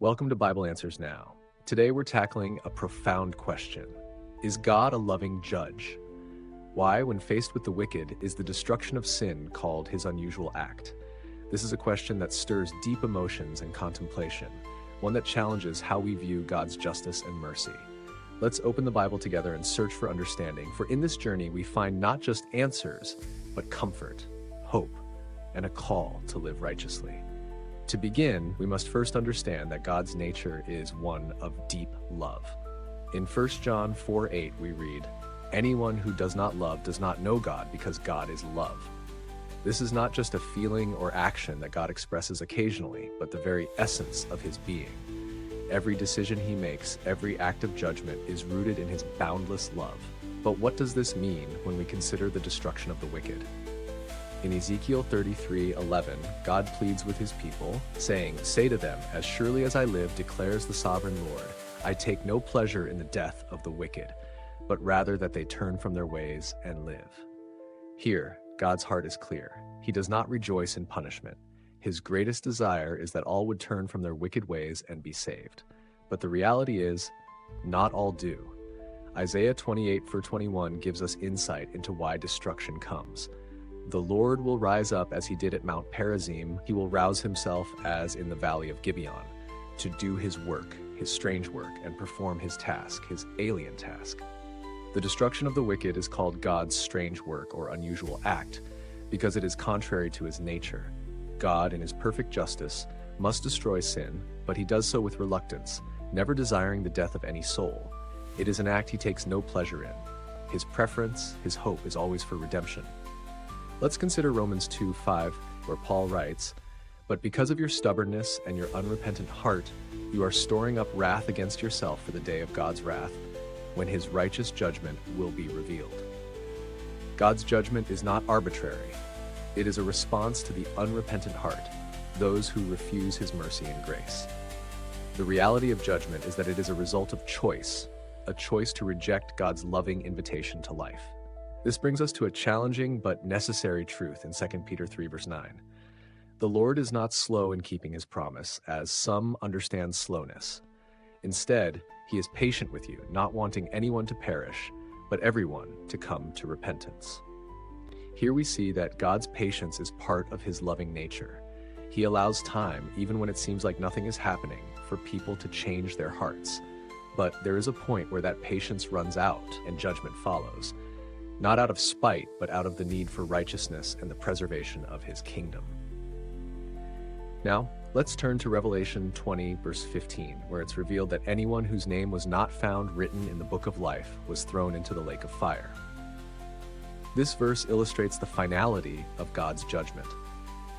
Welcome to Bible Answers Now. Today we're tackling a profound question. Is God a loving judge? Why, when faced with the wicked, is the destruction of sin called his unusual act? This is a question that stirs deep emotions and contemplation, one that challenges how we view God's justice and mercy. Let's open the Bible together and search for understanding, for in this journey we find not just answers, but comfort, hope, and a call to live righteously. To begin, we must first understand that God's nature is one of deep love. In 1 John 4:8 we read, "Anyone who does not love does not know God, because God is love." This is not just a feeling or action that God expresses occasionally, but the very essence of his being. Every decision he makes, every act of judgment is rooted in his boundless love. But what does this mean when we consider the destruction of the wicked? In Ezekiel 33:11, God pleads with his people, saying, "Say to them, as surely as I live, declares the sovereign Lord, I take no pleasure in the death of the wicked, but rather that they turn from their ways and live." Here, God's heart is clear. He does not rejoice in punishment. His greatest desire is that all would turn from their wicked ways and be saved. But the reality is, not all do. Isaiah 28:21 gives us insight into why destruction comes. "The Lord will rise up as he did at Mount Perazim. He will rouse himself as in the valley of Gibeon, to do his work, his strange work, and perform his task, his alien task." The destruction of the wicked is called God's strange work or unusual act because it is contrary to his nature. God, in his perfect justice, must destroy sin, but he does so with reluctance, never desiring the death of any soul. It is an act he takes no pleasure in. His preference, his hope is always for redemption. Let's consider Romans 2:5, where Paul writes, "But because of your stubbornness and your unrepentant heart, you are storing up wrath against yourself for the day of God's wrath, when his righteous judgment will be revealed." God's judgment is not arbitrary. It is a response to the unrepentant heart, those who refuse his mercy and grace. The reality of judgment is that it is a result of choice, a choice to reject God's loving invitation to life. This brings us to a challenging but necessary truth in 2 Peter 3:9. The Lord is not slow in keeping his promise, as some understand slowness. Instead, he is patient with you, not wanting anyone to perish, but everyone to come to repentance. Here we see that God's patience is part of his loving nature. He allows time, even when it seems like nothing is happening, for people to change their hearts. But there is a point where that patience runs out and judgment follows. Not out of spite, but out of the need for righteousness and the preservation of his kingdom. Now, let's turn to Revelation 20, verse 15, where it's revealed that anyone whose name was not found written in the book of life was thrown into the lake of fire. This verse illustrates the finality of God's judgment.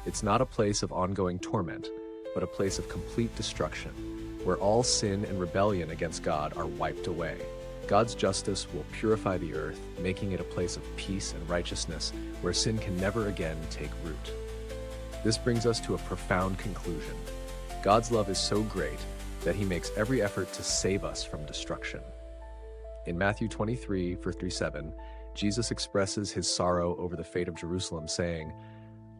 It's not a place of ongoing torment, but a place of complete destruction, where all sin and rebellion against God are wiped away. God's justice will purify the earth, making it a place of peace and righteousness where sin can never again take root. This brings us to a profound conclusion. God's love is so great that he makes every effort to save us from destruction. In Matthew 23:37, Jesus expresses his sorrow over the fate of Jerusalem, saying,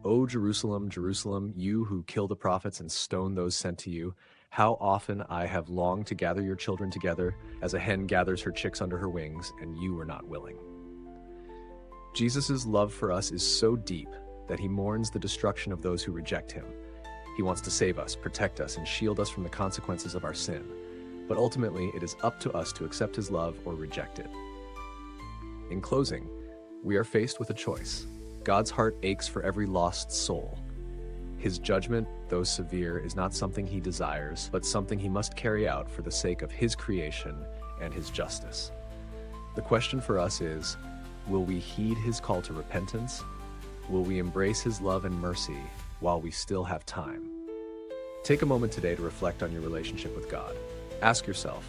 "O Jerusalem, Jerusalem, you who kill the prophets and stone those sent to you, how often I have longed to gather your children together, as a hen gathers her chicks under her wings, and you were not willing." Jesus' love for us is so deep that he mourns the destruction of those who reject him. He wants to save us, protect us, and shield us from the consequences of our sin. But ultimately, it is up to us to accept his love or reject it. In closing, we are faced with a choice. God's heart aches for every lost soul. His judgment, though severe, is not something he desires, but something he must carry out for the sake of his creation and his justice. The question for us is, will we heed his call to repentance? Will we embrace his love and mercy while we still have time? Take a moment today to reflect on your relationship with God. Ask yourself,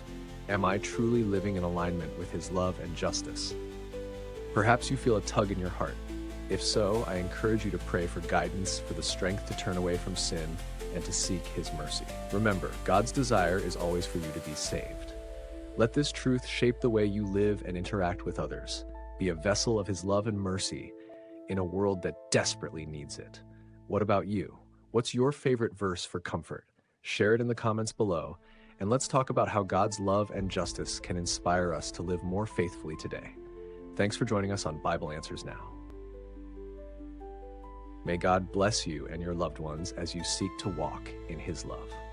am I truly living in alignment with his love and justice? Perhaps you feel a tug in your heart. If so, I encourage you to pray for guidance, for the strength to turn away from sin, and to seek his mercy. Remember, God's desire is always for you to be saved. Let this truth shape the way you live and interact with others. Be a vessel of his love and mercy in a world that desperately needs it. What about you? What's your favorite verse for comfort? Share it in the comments below, and let's talk about how God's love and justice can inspire us to live more faithfully today. Thanks for joining us on Bible Answers Now. May God bless you and your loved ones as you seek to walk in His love.